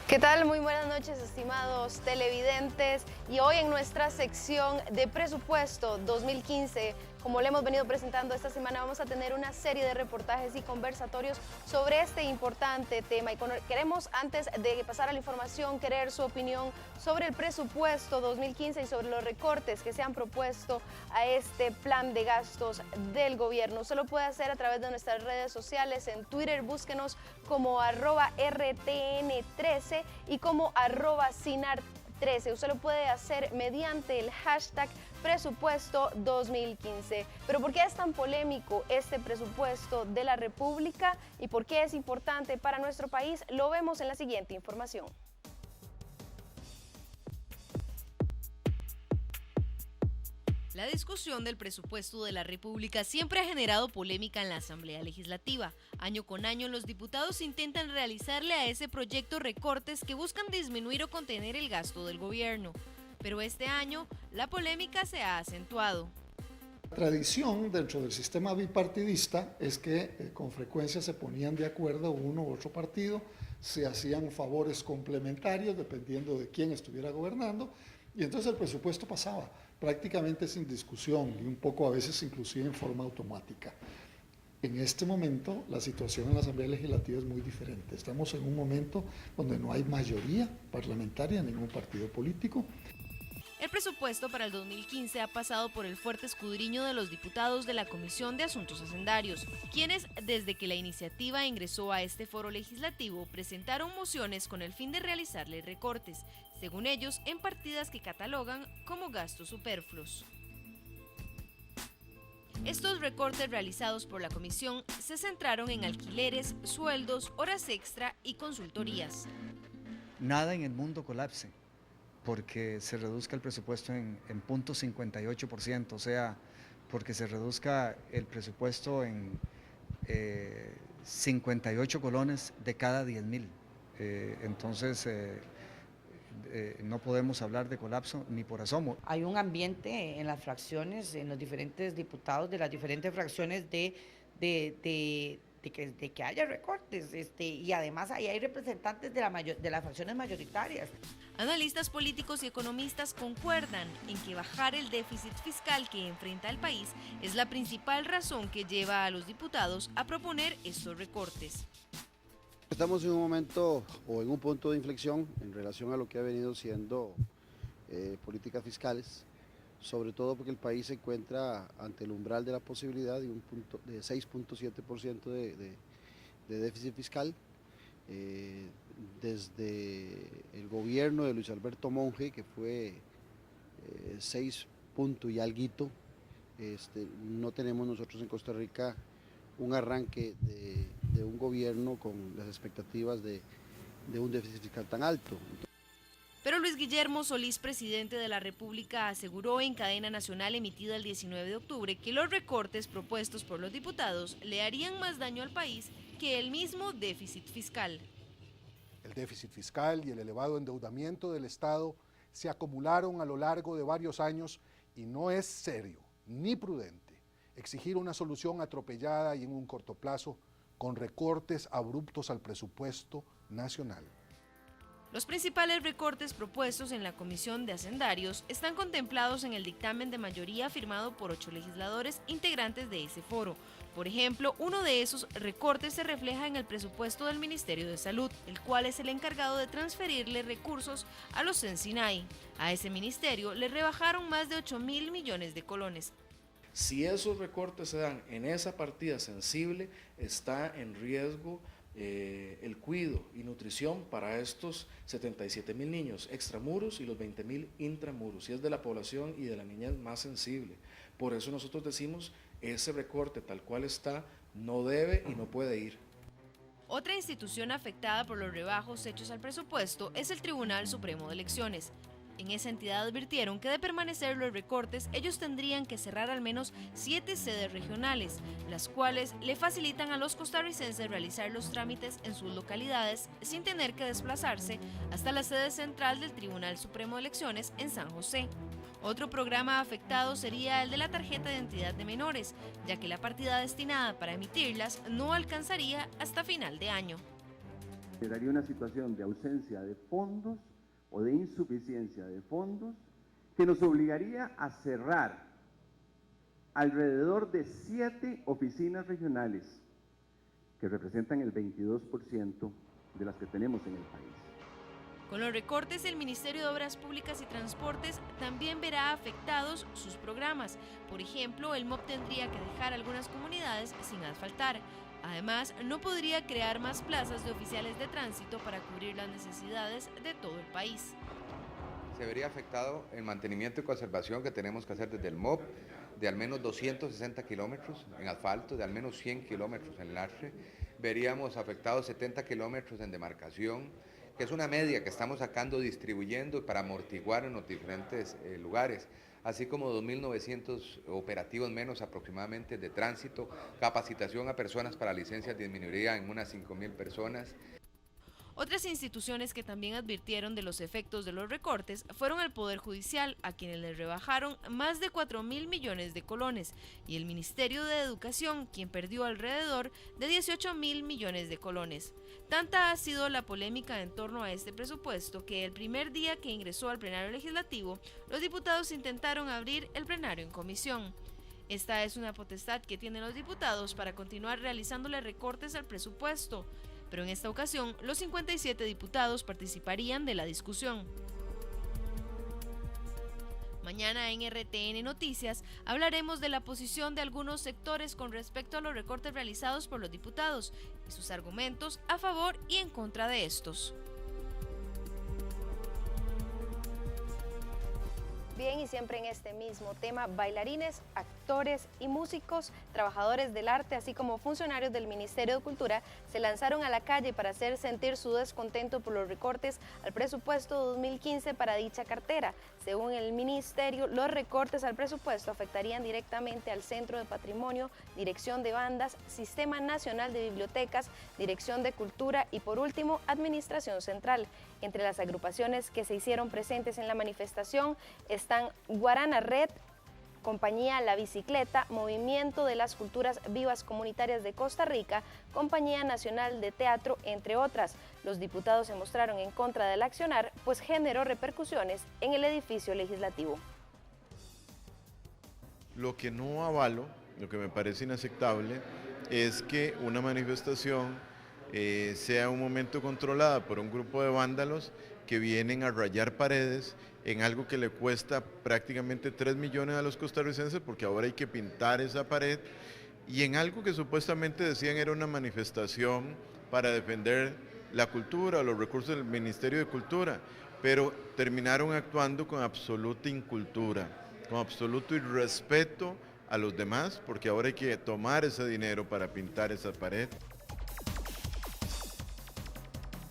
¿Qué tal? Muy buenas noches, estimados televidentes. Y hoy en nuestra sección de presupuesto 2015, como le hemos venido presentando esta semana, vamos a tener una serie de reportajes y conversatorios sobre este importante tema. Y queremos, antes de pasar a la información, querer su opinión sobre el presupuesto 2015 y sobre los recortes que se han propuesto a este plan de gastos del gobierno. Usted lo puede hacer a través de nuestras redes sociales. En Twitter, búsquenos como @RTN13 y como @Sinar13. Usted lo puede hacer mediante el hashtag presupuesto 2015. Pero ¿por qué es tan polémico este presupuesto de la República y por qué es importante para nuestro país? Lo vemos en la siguiente información. La discusión del presupuesto de la República siempre ha generado polémica en la Asamblea Legislativa. Año con año, los diputados intentan realizarle a ese proyecto recortes que buscan disminuir o contener el gasto del gobierno. Pero este año, la polémica se ha acentuado. La tradición dentro del sistema bipartidista es que con frecuencia se ponían de acuerdo uno u otro partido, se hacían favores complementarios dependiendo de quién estuviera gobernando, y entonces el presupuesto pasaba prácticamente sin discusión y un poco a veces inclusive en forma automática. En este momento la situación en la Asamblea Legislativa es muy diferente. Estamos en un momento donde no hay mayoría parlamentaria en ningún partido político. El presupuesto para el 2015 ha pasado por el fuerte escudriño de los diputados de la Comisión de Asuntos Hacendarios, quienes, desde que la iniciativa ingresó a este foro legislativo, presentaron mociones con el fin de realizarle recortes, según ellos, en partidas que catalogan como gastos superfluos. Estos recortes realizados por la comisión se centraron en alquileres, sueldos, horas extra y consultorías. Nada en el mundo colapse porque se reduzca el presupuesto en 0.58%, o sea, porque se reduzca el presupuesto en 58 colones de cada 10.000. Entonces, no podemos hablar de colapso ni por asomo. Hay un ambiente en las fracciones, en los diferentes diputados de las diferentes fracciones de que haya recortes, y además ahí hay representantes de las fracciones mayoritarias. Analistas políticos y economistas concuerdan en que bajar el déficit fiscal que enfrenta el país es la principal razón que lleva a los diputados a proponer estos recortes. Estamos en un momento o en un punto de inflexión en relación a lo que ha venido siendo políticas fiscales, sobre todo porque el país se encuentra ante el umbral de la posibilidad de 6.7% de déficit fiscal. Desde el gobierno de Luis Alberto Monge, que fue 6 puntos y alguito, no tenemos nosotros en Costa Rica un arranque de un gobierno con las expectativas de un déficit fiscal tan alto. Pero Luis Guillermo Solís, presidente de la República, aseguró en cadena nacional emitida el 19 de octubre que los recortes propuestos por los diputados le harían más daño al país que el mismo déficit fiscal. El déficit fiscal y el elevado endeudamiento del Estado se acumularon a lo largo de varios años y no es serio ni prudente exigir una solución atropellada y en un corto plazo con recortes abruptos al presupuesto nacional. Los principales recortes propuestos en la Comisión de Hacendarios están contemplados en el dictamen de mayoría firmado por 8 legisladores integrantes de ese foro. Por ejemplo, uno de esos recortes se refleja en el presupuesto del Ministerio de Salud, el cual es el encargado de transferirle recursos a los Sensinay. A ese ministerio le rebajaron más de 8.000 millones de colones. Si esos recortes se dan en esa partida sensible, está en riesgo el cuidado y nutrición para estos 77.000 niños extramuros y los 20.000 intramuros, y es de la población y de la niñez más sensible. Por eso nosotros decimos, ese recorte tal cual está, no debe y no puede ir. Otra institución afectada por los rebajos hechos al presupuesto es el Tribunal Supremo de Elecciones. En esa entidad advirtieron que de permanecer los recortes, ellos tendrían que cerrar al menos 7 sedes regionales, las cuales le facilitan a los costarricenses realizar los trámites en sus localidades sin tener que desplazarse hasta la sede central del Tribunal Supremo de Elecciones en San José. Otro programa afectado sería el de la tarjeta de identidad de menores, ya que la partida destinada para emitirlas no alcanzaría hasta final de año. Generaría una situación de ausencia de fondos o de insuficiencia de fondos que nos obligaría a cerrar alrededor de 7 oficinas regionales que representan el 22% de las que tenemos en el país. Con los recortes, el Ministerio de Obras Públicas y Transportes también verá afectados sus programas. Por ejemplo, el MOP tendría que dejar algunas comunidades sin asfaltar. Además, no podría crear más plazas de oficiales de tránsito para cubrir las necesidades de todo el país. Se vería afectado el mantenimiento y conservación que tenemos que hacer desde el MOP, de al menos 260 kilómetros en asfalto, de al menos 100 kilómetros en lastre. Veríamos afectados 70 kilómetros en demarcación, que es una media que estamos sacando, distribuyendo para amortiguar en los diferentes lugares, así como 2.900 operativos menos aproximadamente de tránsito, capacitación a personas para licencias disminuiría en unas 5.000 personas. Otras instituciones que también advirtieron de los efectos de los recortes fueron el Poder Judicial, a quienes les rebajaron más de 4.000 millones de colones, y el Ministerio de Educación, quien perdió alrededor de 18.000 millones de colones. Tanta ha sido la polémica en torno a este presupuesto que el primer día que ingresó al plenario legislativo, los diputados intentaron abrir el plenario en comisión. Esta es una potestad que tienen los diputados para continuar realizándole recortes al presupuesto, pero en esta ocasión los 57 diputados participarían de la discusión. Mañana en RTN Noticias hablaremos de la posición de algunos sectores con respecto a los recortes realizados por los diputados y sus argumentos a favor y en contra de estos. Bien, y siempre en este mismo tema, bailarines, actores y músicos, trabajadores del arte, así como funcionarios del Ministerio de Cultura, se lanzaron a la calle para hacer sentir su descontento por los recortes al presupuesto 2015 para dicha cartera. Según el Ministerio, los recortes al presupuesto afectarían directamente al Centro de Patrimonio, Dirección de Bandas, Sistema Nacional de Bibliotecas, Dirección de Cultura y, por último, Administración Central. Entre las agrupaciones que se hicieron presentes en la manifestación están Guarana Red, Compañía La Bicicleta, Movimiento de las Culturas Vivas Comunitarias de Costa Rica, Compañía Nacional de Teatro, entre otras. Los diputados se mostraron en contra del accionar, pues generó repercusiones en el edificio legislativo. Lo que no avalo, lo que me parece inaceptable, es que una manifestación sea un momento controlada por un grupo de vándalos que vienen a rayar paredes en algo que le cuesta prácticamente 3 millones a los costarricenses, porque ahora hay que pintar esa pared, y en algo que supuestamente decían era una manifestación para defender la cultura, los recursos del Ministerio de Cultura, pero terminaron actuando con absoluta incultura, con absoluto irrespeto a los demás, porque ahora hay que tomar ese dinero para pintar esa pared.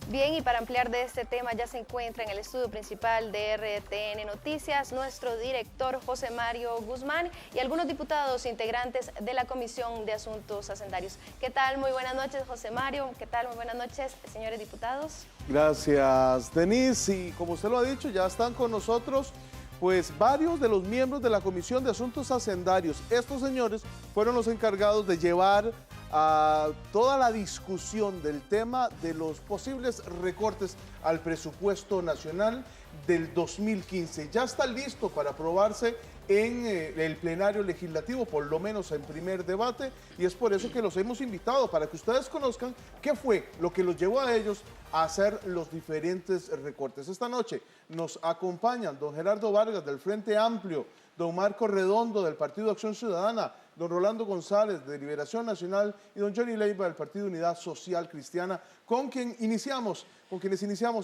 Bien, y para ampliar de este tema ya se encuentra en el estudio principal de RTN Noticias nuestro director José Mario Guzmán y algunos diputados integrantes de la Comisión de Asuntos Hacendarios. ¿Qué tal? Muy buenas noches, José Mario. ¿Qué tal? Muy buenas noches, señores diputados. Gracias, Denise. Y como usted lo ha dicho, ya están con nosotros pues varios de los miembros de la Comisión de Asuntos Hacendarios. Estos señores fueron los encargados de llevar a toda la discusión del tema de los posibles recortes al presupuesto nacional del 2015. Ya está listo para aprobarse en el plenario legislativo, por lo menos en primer debate, y es por eso que los hemos invitado, para que ustedes conozcan qué fue lo que los llevó a ellos a hacer los diferentes recortes. Esta noche nos acompañan don Gerardo Vargas del Frente Amplio, don Marco Redondo del Partido Acción Ciudadana, don Rolando González de Liberación Nacional y don Johnny Leiva del Partido Unidad Social Cristiana, con quienes iniciamos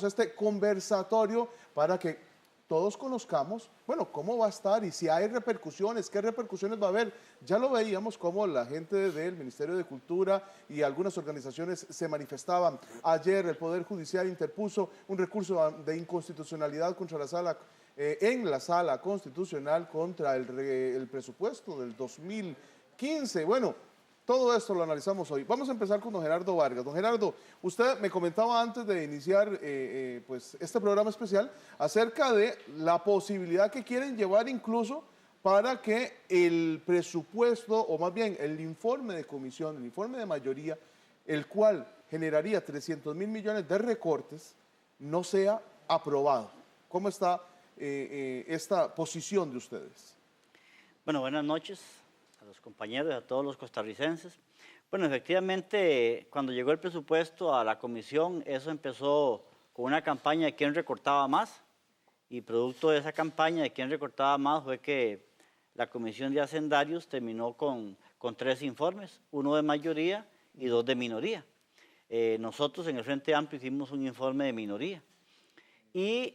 este conversatorio para que todos conozcamos, bueno, cómo va a estar y si hay repercusiones, qué repercusiones va a haber. Ya lo veíamos como la gente del Ministerio de Cultura y algunas organizaciones se manifestaban. Ayer el Poder Judicial interpuso un recurso de inconstitucionalidad contra la sala en la Sala Constitucional contra el presupuesto del 2015. Bueno, todo esto lo analizamos hoy. Vamos a empezar con don Gerardo Vargas. Don Gerardo, usted me comentaba antes de iniciar pues este programa especial acerca de la posibilidad que quieren llevar incluso para que el presupuesto, o más bien el informe de comisión, el informe de mayoría, el cual generaría 300 mil millones de recortes, no sea aprobado. ¿Cómo está esta posición de ustedes? Bueno, buenas noches a los compañeros y a todos los costarricenses. Bueno, efectivamente, cuando llegó el presupuesto a la comisión, eso empezó con una campaña de quién recortaba más, y producto de esa campaña de quién recortaba más fue que la Comisión de Hacendarios terminó con 3 informes, uno de mayoría y 2 de minoría. Nosotros en el Frente Amplio hicimos un informe de minoría. Y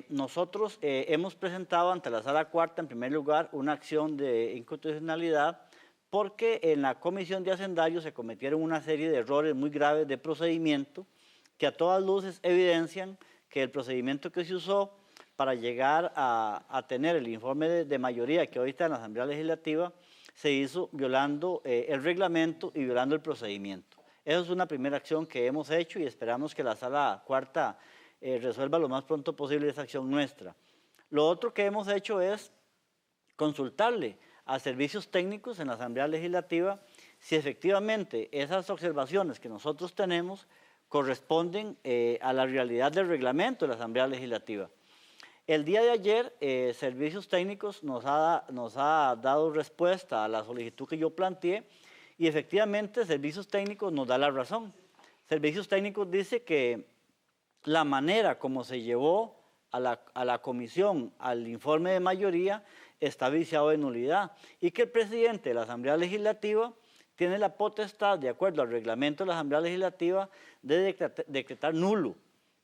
nosotros hemos presentado ante la Sala Cuarta, en primer lugar, una acción de inconstitucionalidad porque en la Comisión de Hacendarios se cometieron una serie de errores muy graves de procedimiento que a todas luces evidencian que el procedimiento que se usó para llegar a tener el informe de mayoría que hoy está en la Asamblea Legislativa se hizo violando el reglamento y violando el procedimiento. Esa es una primera acción que hemos hecho y esperamos que la Sala Cuarta resuelva lo más pronto posible esa acción nuestra. Lo otro que hemos hecho es consultarle a servicios técnicos en la Asamblea Legislativa si efectivamente esas observaciones que nosotros tenemos corresponden a la realidad del reglamento de la Asamblea Legislativa. El día de ayer, servicios técnicos nos ha dado respuesta a la solicitud que yo planteé y efectivamente servicios técnicos nos da la razón. Servicios técnicos dice que la manera como se llevó a la comisión al informe de mayoría está viciado de nulidad y que el presidente de la Asamblea Legislativa tiene la potestad, de acuerdo al reglamento de la Asamblea Legislativa, de decretar nulo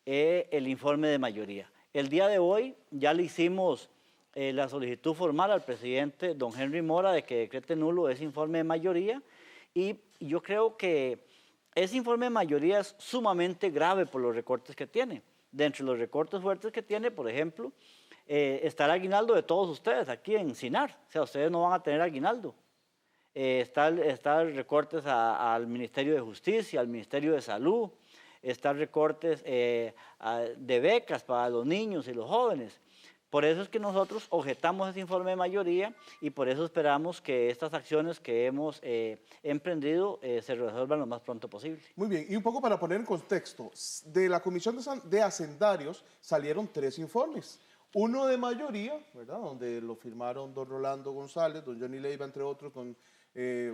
el informe de mayoría. El día de hoy ya le hicimos la solicitud formal al presidente don Henry Mora de que decrete nulo ese informe de mayoría y yo creo que ese informe de mayoría es sumamente grave por los recortes que tiene. De entre los recortes fuertes que tiene, por ejemplo, está el aguinaldo de todos ustedes aquí en Sinar. O sea, ustedes no van a tener aguinaldo. Está recortes al Ministerio de Justicia, al Ministerio de Salud, están recortes de becas para los niños y los jóvenes. Por eso es que nosotros objetamos ese informe de mayoría y por eso esperamos que estas acciones que hemos emprendido se resuelvan lo más pronto posible. Muy bien, y un poco para poner en contexto, de la Comisión de Hacendarios salieron 3 informes. Uno de mayoría, ¿verdad?, donde lo firmaron don Rolando González, don Johnny Leiva, entre otros, don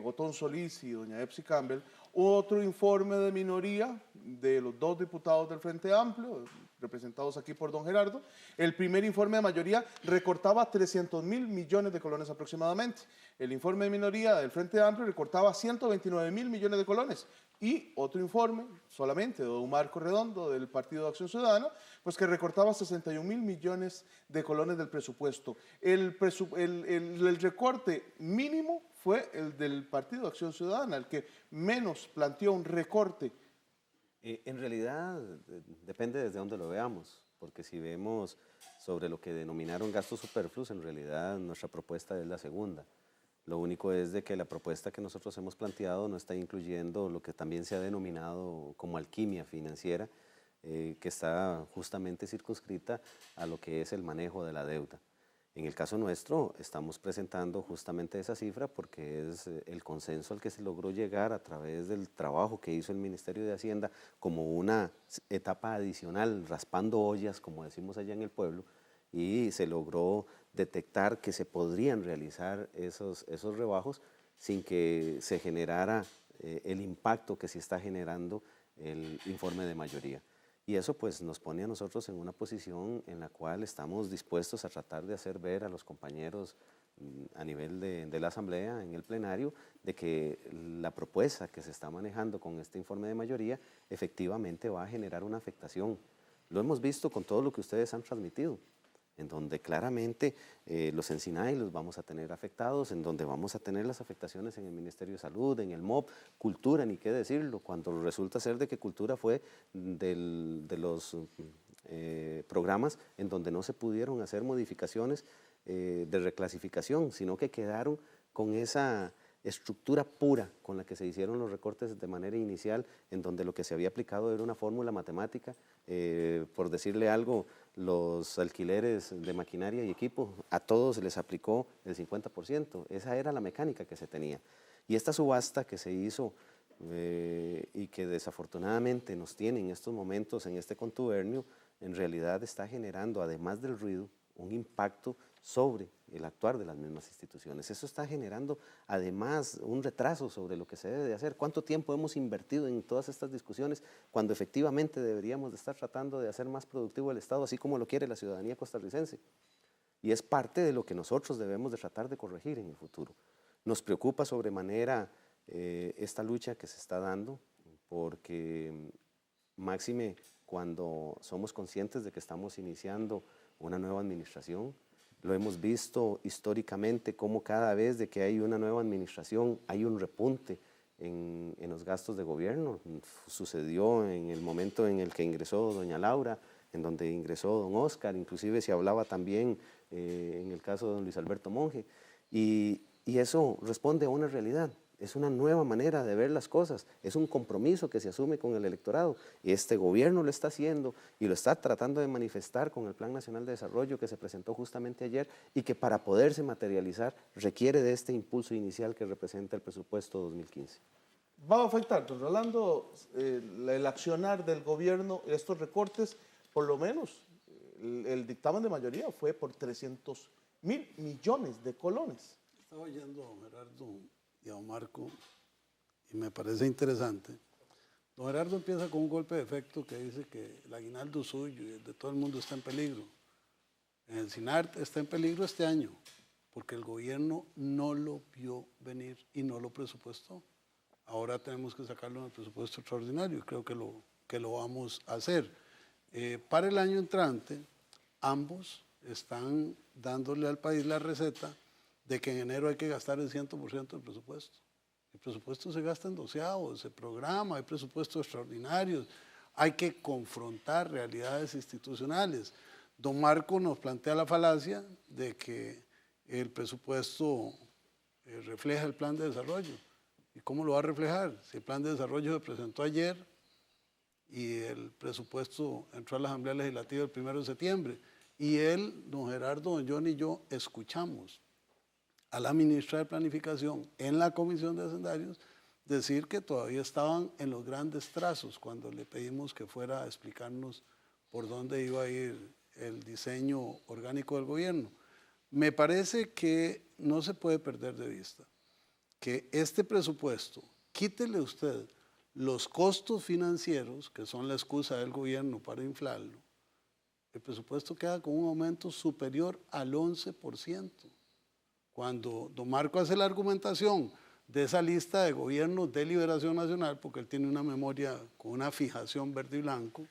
Otón Solís y doña Epsi Campbell. Otro informe de minoría de los 2 diputados del Frente Amplio, representados aquí por don Gerardo. El primer informe de mayoría recortaba 300 mil millones de colones aproximadamente. El informe de minoría del Frente Amplio recortaba 129 mil millones de colones. Y otro informe, solamente de don Marco Redondo, del Partido de Acción Ciudadana, pues que recortaba 61 mil millones de colones del presupuesto. El recorte mínimo fue el del Partido de Acción Ciudadana, el que menos planteó un recorte. En realidad depende desde dónde lo veamos, porque si vemos sobre lo que denominaron gastos superfluos, en realidad nuestra propuesta es la segunda. Lo único es de que la propuesta que nosotros hemos planteado no está incluyendo lo que también se ha denominado como alquimia financiera, que está justamente circunscrita a lo que es el manejo de la deuda. En el caso nuestro estamos presentando justamente esa cifra porque es el consenso al que se logró llegar a través del trabajo que hizo el Ministerio de Hacienda como una etapa adicional, raspando ollas, como decimos allá en el pueblo, y se logró detectar que se podrían realizar esos rebajos sin que se generara el impacto que se está generando el informe de mayoría. Y eso pues nos pone a nosotros en una posición en la cual estamos dispuestos a tratar de hacer ver a los compañeros a nivel de la Asamblea, en el plenario, de que la propuesta que se está manejando con este informe de mayoría efectivamente va a generar una afectación. Lo hemos visto con todo lo que ustedes han transmitido, en donde claramente los Encinay los vamos a tener afectados, en donde vamos a tener las afectaciones en el Ministerio de Salud, en el MOP, Cultura, ni qué decirlo, cuando resulta ser de que Cultura fue de los programas en donde no se pudieron hacer modificaciones de reclasificación, sino que quedaron con esa estructura pura con la que se hicieron los recortes de manera inicial, en donde lo que se había aplicado era una fórmula matemática, por decirle algo, los alquileres de maquinaria y equipo, a todos se les aplicó el 50%, esa era la mecánica que se tenía. Y esta subasta que se hizo y que desafortunadamente nos tiene en estos momentos en este contubernio, en realidad está generando, además del ruido, un impacto sobre el actuar de las mismas instituciones. Eso está generando además un retraso sobre lo que se debe de hacer. ¿Cuánto tiempo hemos invertido en todas estas discusiones cuando efectivamente deberíamos de estar tratando de hacer más productivo el Estado, así como lo quiere la ciudadanía costarricense? Y es parte de lo que nosotros debemos de tratar de corregir en el futuro. Nos preocupa sobremanera esta lucha que se está dando, porque máxime cuando somos conscientes de que estamos iniciando una nueva administración. Lo hemos visto históricamente como cada vez de que hay una nueva administración hay un repunte en los gastos de gobierno. Sucedió en el momento en el que ingresó doña Laura, en donde ingresó don Oscar, inclusive se hablaba también en el caso de don Luis Alberto Monge. Y eso responde a una realidad. Es una nueva manera de ver las cosas, es un compromiso que se asume con el electorado. Y este gobierno lo está haciendo y lo está tratando de manifestar con el Plan Nacional de Desarrollo que se presentó justamente ayer y que para poderse materializar requiere de este impulso inicial que representa el presupuesto 2015. ¿Va a afectar, don Rolando, el accionar del gobierno, estos recortes? Por lo menos el dictamen de mayoría fue por 300.000 millones de colones. Estaba oyendo a don Gerardo y a don Marco, y me parece interesante. Don Gerardo empieza con un golpe de efecto que dice que el aguinaldo suyo y el de todo el mundo está en peligro. En el SINART está en peligro este año, porque el gobierno no lo vio venir y no lo presupuestó. Ahora tenemos que sacarlo en el presupuesto extraordinario y creo que lo vamos a hacer. Para el año entrante, ambos están dándole al país la receta de que en enero hay que gastar el 100% del presupuesto. El presupuesto se gasta en doceavos, se programa, hay presupuestos extraordinarios, hay que confrontar realidades institucionales. Don Marco nos plantea la falacia de que el presupuesto refleja el plan de desarrollo. ¿Y cómo lo va a reflejar? Si el plan de desarrollo se presentó ayer y el presupuesto entró a la Asamblea Legislativa el 1 de septiembre, y él, don Gerardo, don John y yo escuchamos a la ministra de Planificación en la Comisión de Hacendarios decir que todavía estaban en los grandes trazos cuando le pedimos que fuera a explicarnos por dónde iba a ir el diseño orgánico del gobierno. Me parece que no se puede perder de vista que este presupuesto, quítele usted los costos financieros, que son la excusa del gobierno para inflarlo, el presupuesto queda con un aumento superior al 11%. Cuando don Marco hace la argumentación de esa lista de gobiernos de liberación nacional, porque él tiene una memoria con una fijación verde y blanco,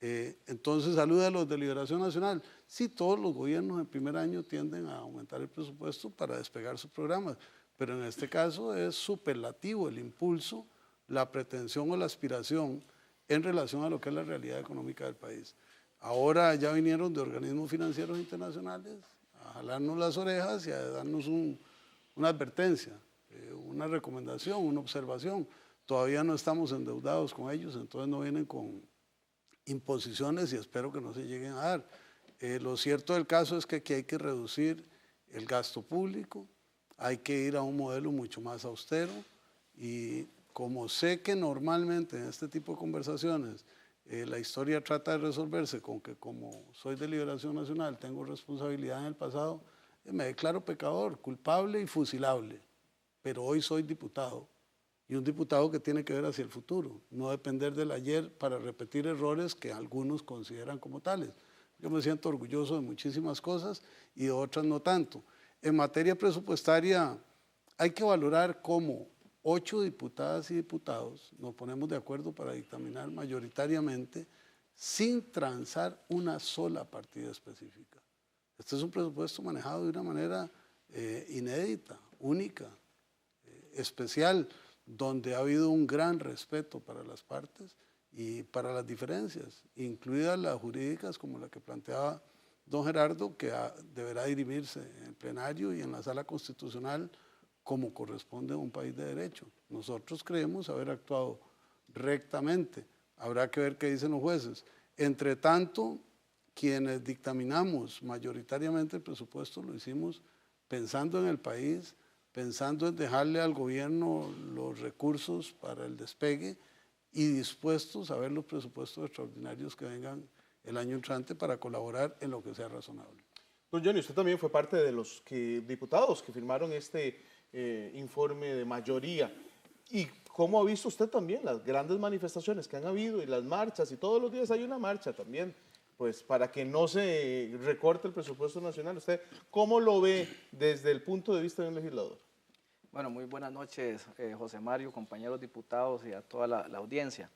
entonces saluda a los de liberación nacional. Sí, todos los gobiernos en primer año tienden a aumentar el presupuesto para despegar sus programas, pero en este caso es superlativo el impulso, la pretensión o la aspiración en relación a lo que es la realidad económica del país. Ahora ya vinieron de organismos financieros internacionales a jalarnos las orejas y a darnos una advertencia, una recomendación, una observación. Todavía no estamos endeudados con ellos, entonces no vienen con imposiciones y espero que no se lleguen a dar. Lo cierto del caso es que aquí hay que reducir el gasto público, hay que ir a un modelo mucho más austero y como sé que normalmente en este tipo de conversaciones la historia trata de resolverse con que como soy de Liberación Nacional, tengo responsabilidad en el pasado, me declaro pecador, culpable y fusilable, pero hoy soy diputado y un diputado que tiene que ver hacia el futuro, no depender del ayer para repetir errores que algunos consideran como tales. Yo me siento orgulloso de muchísimas cosas y de otras no tanto. En materia presupuestaria hay que valorar cómo 8 diputadas y diputados nos ponemos de acuerdo para dictaminar mayoritariamente sin transar una sola partida específica. Este es un presupuesto manejado de una manera inédita, única, especial, donde ha habido un gran respeto para las partes y para las diferencias, incluidas las jurídicas como la que planteaba don Gerardo, que deberá dirimirse en el plenario y en la sala constitucional como corresponde a un país de derecho. Nosotros creemos haber actuado rectamente. Habrá que ver qué dicen los jueces. Entre tanto, quienes dictaminamos mayoritariamente el presupuesto lo hicimos pensando en el país, pensando en dejarle al gobierno los recursos para el despegue y dispuestos a ver los presupuestos extraordinarios que vengan el año entrante para colaborar en lo que sea razonable. Don Johnny, usted también fue parte de los diputados que firmaron este informe de mayoría. ¿Y cómo ha visto usted también las grandes manifestaciones que han habido y las marchas? Y todos los días hay una marcha también, pues para que no se recorte el presupuesto nacional. ¿Usted cómo lo ve desde el punto de vista de un legislador? Bueno, muy buenas noches, José Mario, compañeros diputados y a toda la audiencia.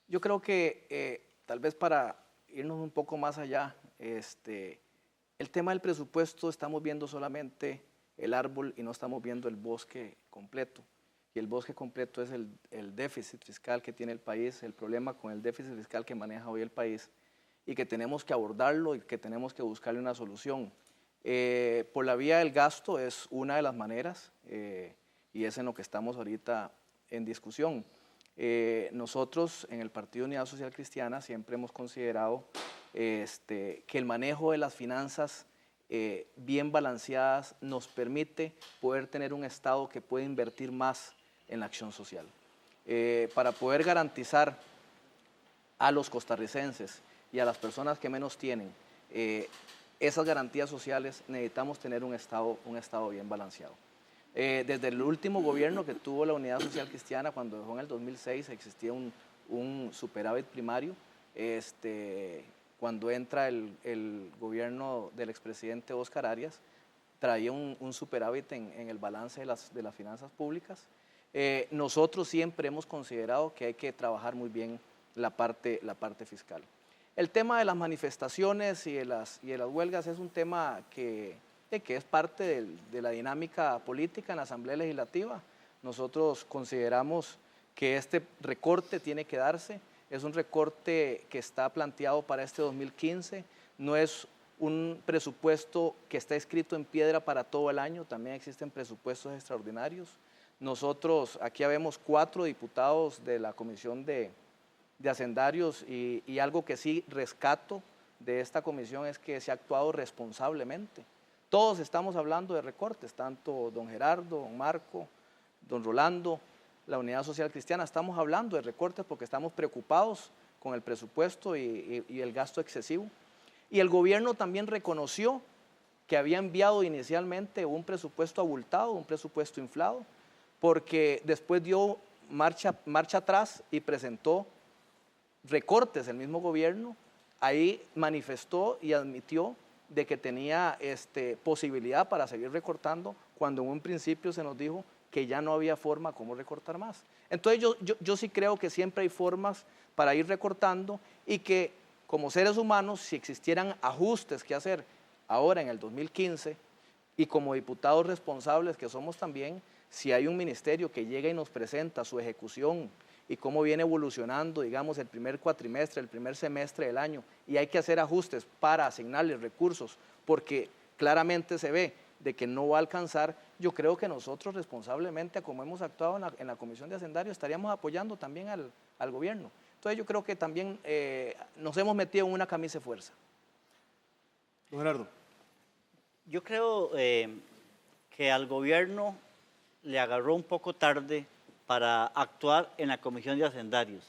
Yo creo que tal vez para irnos un poco más allá, el tema del presupuesto estamos viendo solamente el árbol y no estamos viendo el bosque completo. Y el bosque completo es el déficit fiscal que tiene el país, el problema con el déficit fiscal que maneja hoy el país y que tenemos que abordarlo y que tenemos que buscarle una solución. Por la vía del gasto es una de las maneras y es en lo que estamos ahorita en discusión. Nosotros en el Partido Unidad Social Cristiana siempre hemos considerado que el manejo de las finanzas bien balanceadas nos permite poder tener un Estado que puede invertir más en la acción social. Para poder garantizar a los costarricenses y a las personas que menos tienen esas garantías sociales, necesitamos tener un Estado bien balanceado. Desde el último gobierno que tuvo la Unidad Social Cristiana, cuando dejó en el 2006, existía un superávit primario. Cuando entra el gobierno del expresidente Óscar Arias, traía un superávit en el balance de las finanzas públicas. Nosotros siempre hemos considerado que hay que trabajar muy bien la parte fiscal. El tema de las manifestaciones y de las huelgas es un tema que es parte de la dinámica política en la Asamblea Legislativa. Nosotros consideramos que este recorte tiene que darse. Es un recorte que está planteado para este 2015. No es un presupuesto que está escrito en piedra para todo el año. También existen presupuestos extraordinarios. Nosotros, aquí habemos 4 diputados de la Comisión de Hacendarios y algo que sí rescato de esta comisión es que se ha actuado responsablemente. Todos estamos hablando de recortes, tanto don Gerardo, don Marco, don Rolando, la Unidad Social Cristiana, estamos hablando de recortes porque estamos preocupados con el presupuesto y el gasto excesivo. Y el gobierno también reconoció que había enviado inicialmente un presupuesto abultado, un presupuesto inflado, porque después dio marcha atrás y presentó recortes el mismo gobierno. Ahí manifestó y admitió de que tenía posibilidad para seguir recortando cuando en un principio se nos dijo que ya no había forma como recortar más. Entonces yo sí creo que siempre hay formas para ir recortando y que como seres humanos, si existieran ajustes que hacer ahora en el 2015 y como diputados responsables que somos también, si hay un ministerio que llega y nos presenta su ejecución y cómo viene evolucionando, digamos, el primer cuatrimestre, el primer semestre del año, y hay que hacer ajustes para asignarles recursos, porque claramente se ve de que no va a alcanzar, yo creo que nosotros responsablemente, como hemos actuado en la Comisión de Hacendarios, estaríamos apoyando también al gobierno. Entonces yo creo que también nos hemos metido en una camisa de fuerza. Don Gerardo. Yo creo que al gobierno le agarró un poco tarde para actuar en la Comisión de Hacendarios,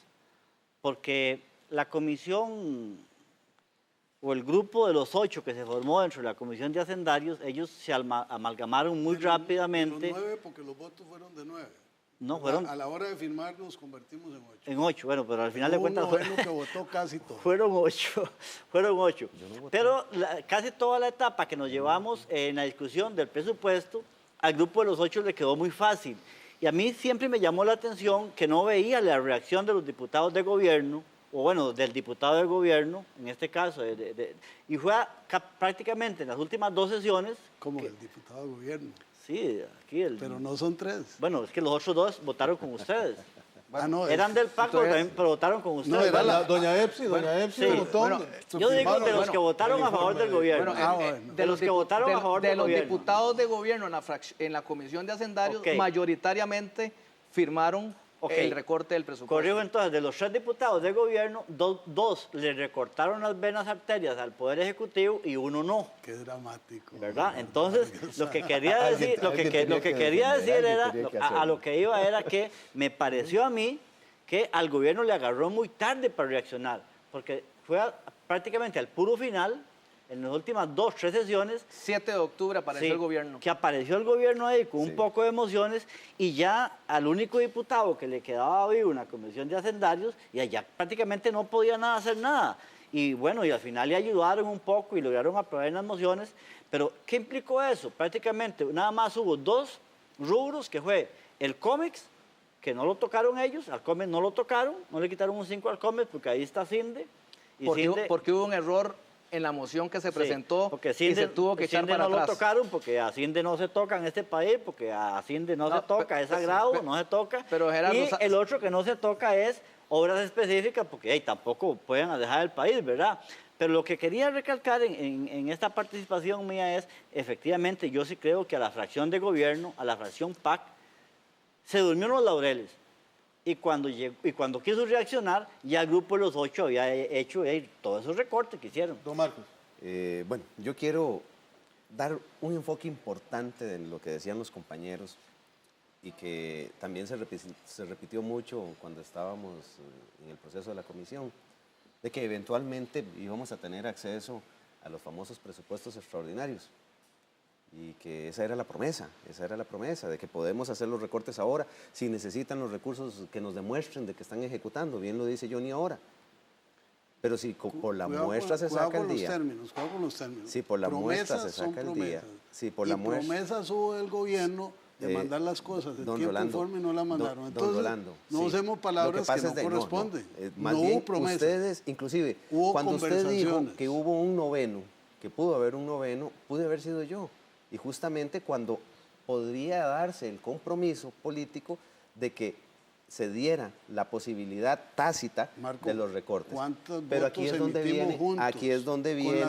porque la comisión o el grupo de los 8 que se formó dentro de la Comisión de Hacendarios, ellos se amalgamaron muy rápidamente. Los 9 porque los votos fueron de 9. No, fueron, a la hora de firmar nos convertimos en 8. En 8, bueno, pero al final de cuentas que votó casi todo. Fueron 8, fueron 8. Pero casi toda la etapa que nos llevamos en la discusión del presupuesto, al grupo de los 8 le quedó muy fácil. Y a mí siempre me llamó la atención que no veía la reacción de los diputados de gobierno, o bueno, del diputado del gobierno, en este caso, y fue prácticamente en las últimas 2 sesiones. Como el diputado de gobierno. Sí, aquí Pero no son 3. Bueno, es que los otros 2 votaron con ustedes. No, eran del pacto, pero votaron con ustedes. No, era doña Epsi, sí, votó. Bueno, yo digo de los que votaron a favor del gobierno. De los que votaron a favor del gobierno. De los diputados de gobierno en la Comisión de Hacendarios, mayoritariamente firmaron el recorte del presupuesto. Corrijo entonces, de los 3 diputados del gobierno, dos le recortaron las venas arterias al Poder Ejecutivo y uno no. Qué dramático. ¿Verdad? Entonces, lo que quería decir, era, a lo que iba era que me pareció a mí que al gobierno le agarró muy tarde para reaccionar, porque fue prácticamente al puro final, en las últimas 2, 3 sesiones. 7 de octubre apareció el gobierno. Que apareció el gobierno ahí con un poco de emociones y ya al único diputado que le quedaba vivo una comisión de hacendarios y allá prácticamente no podía hacer nada. Y bueno, y al final le ayudaron un poco y lograron aprobar las mociones. Pero, ¿qué implicó eso? Prácticamente nada más hubo 2 rubros, que fue el cómics, que no lo tocaron ellos, al cómics no lo tocaron, no le quitaron un 5 al cómics porque ahí está Cinde. Porque hubo un error en la moción que se presentó porque y se tuvo que echar para atrás. No lo tocaron porque a Cinde no se toca en este país, porque a Cinde no se toca, es sagrado, no se toca. Pero Gerardo, y el otro que no se toca es obras específicas, porque tampoco pueden dejar el país, ¿verdad? Pero lo que quería recalcar en esta participación mía es, efectivamente, yo sí creo que a la fracción de gobierno, a la fracción PAC, se durmió en los laureles. Y cuando quiso reaccionar, ya el grupo de los 8 había hecho todos esos recortes que hicieron. Don Marcos. Bueno, yo quiero dar un enfoque importante en lo que decían los compañeros y que también se repitió mucho cuando estábamos en el proceso de la comisión, de que eventualmente íbamos a tener acceso a los famosos presupuestos extraordinarios. Y que esa era la promesa, de que podemos hacer los recortes ahora, si necesitan los recursos que nos demuestren de que están ejecutando, bien lo dice Johnny ahora. Pero si por la muestra se saca el día. Cuidado con los términos. Si por la muestra se saca el día. Si por la muestra. Promesas hubo del gobierno de mandar las cosas, de tiempo informe no la mandaron. Entonces, no usemos palabras que no corresponden. Más bien, ustedes, inclusive, cuando usted dijo que hubo un noveno, que pudo haber un noveno, pude haber sido yo. Y justamente cuando podría darse el compromiso político de que se diera la posibilidad tácita de los recortes. Pero aquí es donde viene, con las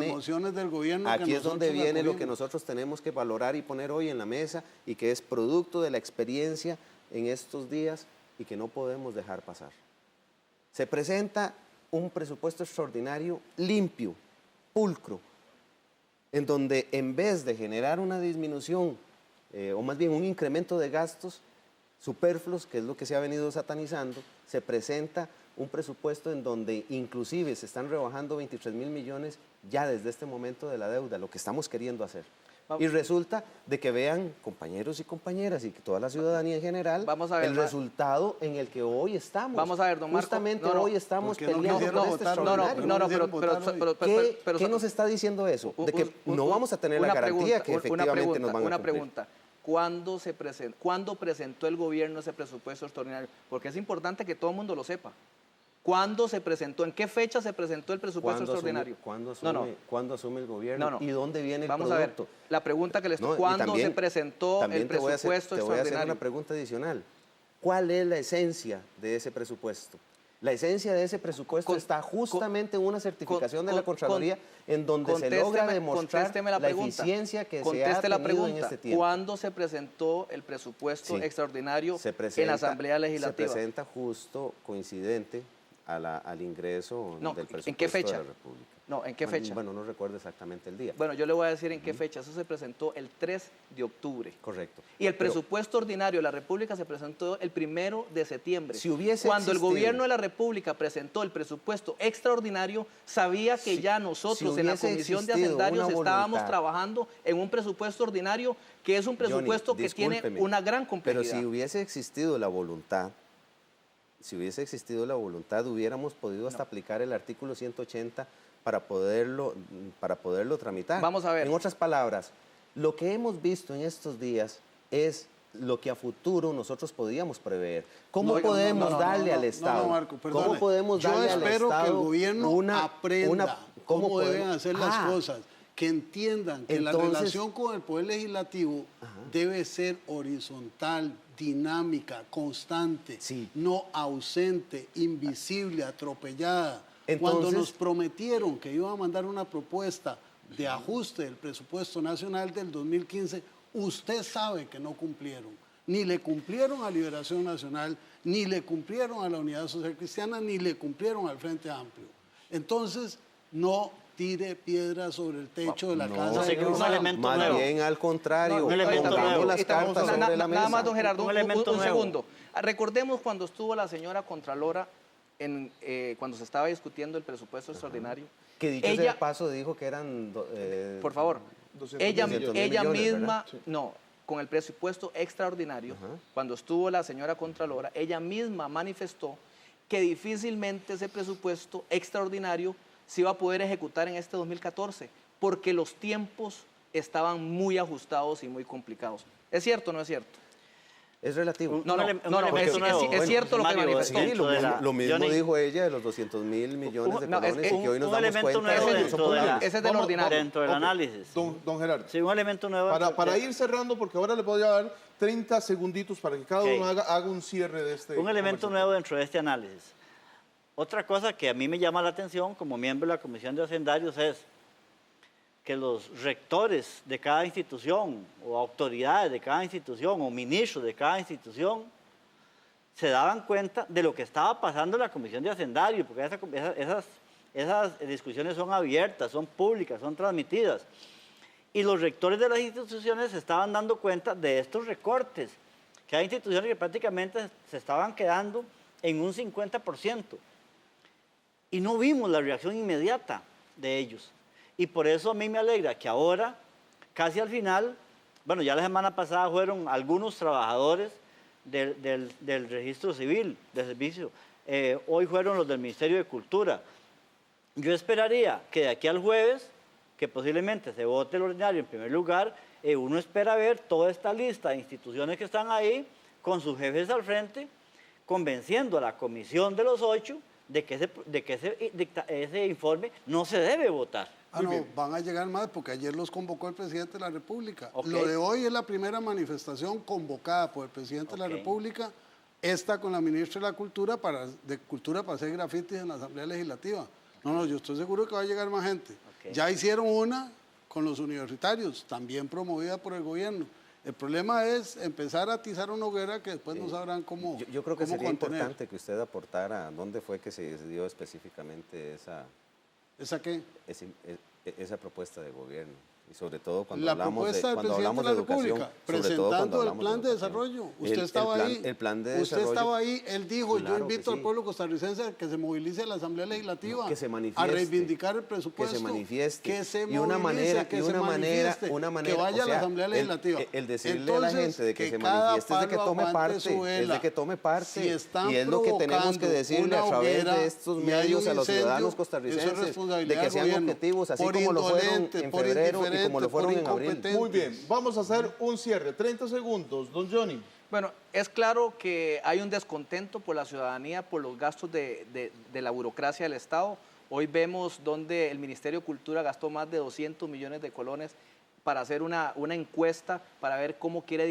mociones del gobierno, aquí es donde viene lo que nosotros tenemos que valorar y poner hoy en la mesa y que es producto de la experiencia en estos días y que no podemos dejar pasar. Se presenta un presupuesto extraordinario limpio, pulcro, en donde en vez de generar una disminución, o más bien un incremento de gastos superfluos, que es lo que se ha venido satanizando, se presenta un presupuesto en donde inclusive se están rebajando 23 mil millones ya desde este momento de la deuda, lo que estamos queriendo hacer. Y resulta de que vean, compañeros y compañeras, y que toda la ciudadanía en general, el resultado en el que hoy estamos. Vamos a ver, don Marco. Justamente hoy estamos peleando por este extraordinario. ¿Qué nos está diciendo eso? De que no vamos a tener la garantía que efectivamente nos van a cumplir. Una pregunta. ¿Cuándo presentó el gobierno ese presupuesto extraordinario? Porque es importante que todo el mundo lo sepa. ¿Cuándo se presentó? ¿En qué fecha se presentó el presupuesto extraordinario? ¿Cuándo asume el gobierno? ¿Y dónde viene el producto? Vamos a ver, la pregunta que les estoy... ¿Cuándo se presentó el presupuesto extraordinario? Te voy a hacer una pregunta adicional. ¿Cuál es la esencia de ese presupuesto? La esencia de ese presupuesto está justamente en una certificación de la Contraloría en donde se logra demostrar la eficiencia que se ha tenido en este tiempo. ¿Cuándo se presentó el presupuesto extraordinario en la Asamblea Legislativa? Se presenta justo coincidente al ingreso del presupuesto ¿en qué fecha? de la República. No, ¿en qué fecha? Bueno, no recuerdo exactamente el día. Bueno, yo le voy a decir en qué fecha. Eso se presentó el 3 de octubre. Correcto. Y el presupuesto ordinario de la República se presentó el 1 de septiembre. Si hubiese Cuando el gobierno de la República presentó el presupuesto extraordinario, sabía que ya nosotros en la Comisión de Hacendarios estábamos trabajando en un presupuesto ordinario que es un presupuesto que tiene una gran complejidad. Pero si hubiese existido la voluntad, hubiéramos podido hasta aplicar el artículo 180 para poderlo tramitar. Vamos a ver. En otras palabras, lo que hemos visto en estos días es lo que a futuro nosotros podíamos prever. ¿Cómo podemos darle al Estado? No, Marco, perdone. ¿Cómo podemos darle al Estado? Yo espero que el gobierno aprenda cómo deben hacer las cosas, que entiendan que la relación con el Poder Legislativo debe ser horizontal, dinámica, constante, no ausente, invisible, atropellada. Cuando nos prometieron que iban a mandar una propuesta de ajuste del presupuesto nacional del 2015, usted sabe que no cumplieron. Ni le cumplieron a Liberación Nacional, ni le cumplieron a la Unidad Social Cristiana, ni le cumplieron al Frente Amplio. Entonces, no tire piedra sobre el techo de la casa de Cristian. Más bien al contrario, pongamos las cartas sobre la mesa. Nada más, don Gerardo, un segundo. Recordemos cuando estuvo la señora Contralora, cuando se estaba discutiendo el presupuesto extraordinario. Que dicho sea de paso dijo que eran... por favor, ella millones, misma, sí. no, con el presupuesto extraordinario, cuando estuvo la señora Contralora, ella misma manifestó que difícilmente ese presupuesto extraordinario se iba a poder ejecutar en este 2014, porque los tiempos estaban muy ajustados y muy complicados. ¿Es cierto o no es cierto? Es relativo. No, es cierto lo que manifestó. Sí, lo mismo dijo ella de los 200.000 millones de colones y que hoy nos damos cuenta. Ese es del ordinario. Dentro del análisis. Don Gerardo. Sí, un elemento nuevo. Para ir cerrando, porque ahora le voy a dar 30 segunditos para que cada uno haga un cierre de este. Un elemento nuevo dentro de este análisis. Otra cosa que a mí me llama la atención como miembro de la Comisión de Hacendarios es que los rectores de cada institución o autoridades de cada institución o ministros de cada institución se daban cuenta de lo que estaba pasando en la Comisión de Hacendarios, porque esas discusiones son abiertas, son públicas, son transmitidas. Y los rectores de las instituciones se estaban dando cuenta de estos recortes, que hay instituciones que prácticamente se estaban quedando en un 50%. Y no vimos la reacción inmediata de ellos. Y por eso a mí me alegra que ahora, casi al final, bueno, ya la semana pasada fueron algunos trabajadores del registro civil, del servicio, hoy fueron los del Ministerio de Cultura. Yo esperaría que de aquí al jueves, que posiblemente se vote el ordinario en primer lugar, uno espera ver toda esta lista de instituciones que están ahí, con sus jefes al frente, convenciendo a la Comisión de los 8 de que ese informe no se debe votar. No, van a llegar más porque ayer los convocó el presidente de la República. Lo de hoy es la primera manifestación convocada por el presidente de la República, esta con la ministra de la Cultura para hacer grafitis en la Asamblea Legislativa. No, yo estoy seguro que va a llegar más gente. Ya hicieron una con los universitarios, también promovida por el gobierno. El problema es empezar a atizar una hoguera que después no sabrán cómo Yo creo que sería contener. importante que usted aportara dónde fue que se decidió específicamente ¿Esa qué? Esa propuesta de gobierno. Y sobre todo cuando la hablamos propuesta del presidente de la República, presentando el plan de desarrollo. Usted estaba ahí. El plan de desarrollo. Usted estaba ahí. Él dijo, yo invito al pueblo costarricense a que se movilice a la Asamblea Legislativa, que se manifieste, a reivindicar el presupuesto. Que se manifieste. Que se y una manera, que vaya a la Asamblea Legislativa. El decirle a la gente de que se manifieste es de que tome parte. Es de que tome parte. Y es lo que tenemos que decirle a través de estos medios a los ciudadanos costarricenses, de que sean objetivos, así como lo fueron en febrero y como lo fueron en abril. Muy bien, vamos a hacer un cierre, 30 segundos, don Johnny. Bueno, es claro que hay un descontento por la ciudadanía, por los gastos de la burocracia del Estado. Hoy vemos donde el Ministerio de Cultura gastó más de 200 millones de colones para hacer una encuesta para ver cómo quieren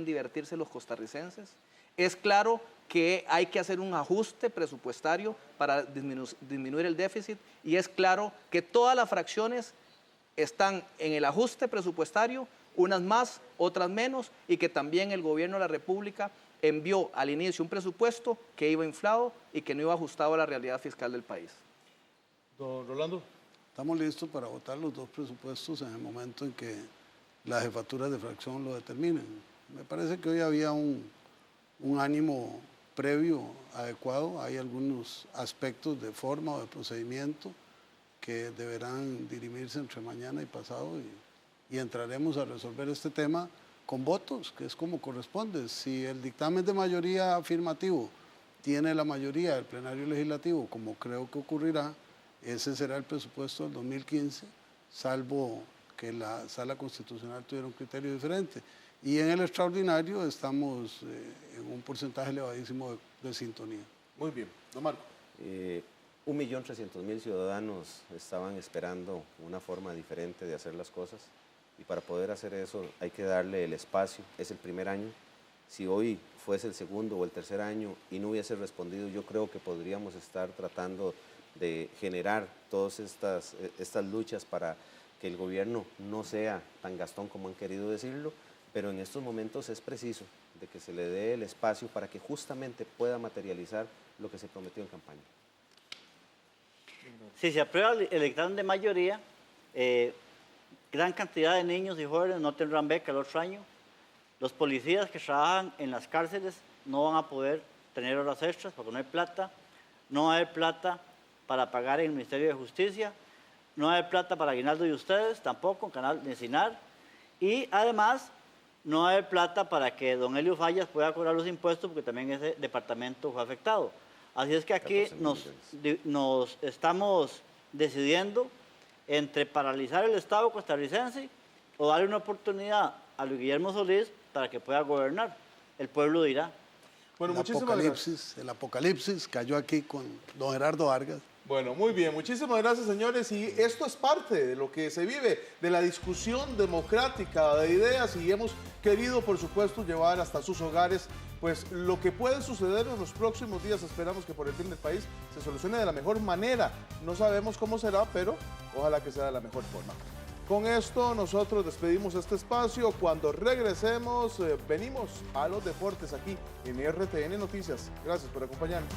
divertirse los costarricenses. Es claro que hay que hacer un ajuste presupuestario para disminuir el déficit y es claro que todas las fracciones están en el ajuste presupuestario, unas más, otras menos, y que también el gobierno de la República envió al inicio un presupuesto que iba inflado y que no iba ajustado a la realidad fiscal del país. Don Rolando. Estamos listos para votar los dos presupuestos en el momento en que las jefaturas de fracción lo determinen. Me parece que hoy había un ánimo previo adecuado, hay algunos aspectos de forma o de procedimiento que deberán dirimirse entre mañana y pasado y entraremos a resolver este tema con votos, que es como corresponde. Si el dictamen de mayoría afirmativo tiene la mayoría del plenario legislativo, como creo que ocurrirá, ese será el presupuesto del 2015, salvo que la Sala Constitucional tuviera un criterio diferente. Y en el extraordinario estamos en un porcentaje elevadísimo de sintonía. Muy bien. Don Marco. 1.300.000 ciudadanos estaban esperando una forma diferente de hacer las cosas y para poder hacer eso hay que darle el espacio. Es el primer año. Si hoy fuese el segundo o el tercer año y no hubiese respondido, yo creo que podríamos estar tratando de generar todas estas luchas para que el gobierno no sea tan gastón como han querido decirlo, pero en estos momentos es preciso de que se le dé el espacio para que justamente pueda materializar lo que se prometió en campaña. Si se aprueba el dictamen de mayoría, gran cantidad de niños y jóvenes no tendrán beca el otro año. Los policías que trabajan en las cárceles no van a poder tener horas extras porque no hay plata. No va a haber plata para pagar en el Ministerio de Justicia. No va a haber plata para aguinaldo de ustedes, tampoco, canal de SINAR. Y además, no va a haber plata para que don Helio Fallas pueda cobrar los impuestos porque también ese departamento fue afectado. Así es que aquí nos estamos decidiendo entre paralizar el Estado costarricense o darle una oportunidad a Luis Guillermo Solís para que pueda gobernar. El pueblo dirá. Bueno, El apocalipsis cayó aquí con don Gerardo Vargas. Bueno, muy bien, muchísimas gracias, señores, y esto es parte de lo que se vive, de la discusión democrática de ideas, y hemos querido, por supuesto, llevar hasta sus hogares pues lo que puede suceder en los próximos días. Esperamos que por el bien del país se solucione de la mejor manera. No sabemos cómo será, pero ojalá que sea de la mejor forma. Con esto nosotros despedimos este espacio. Cuando regresemos, venimos a los deportes aquí en RTN Noticias. Gracias por acompañarnos.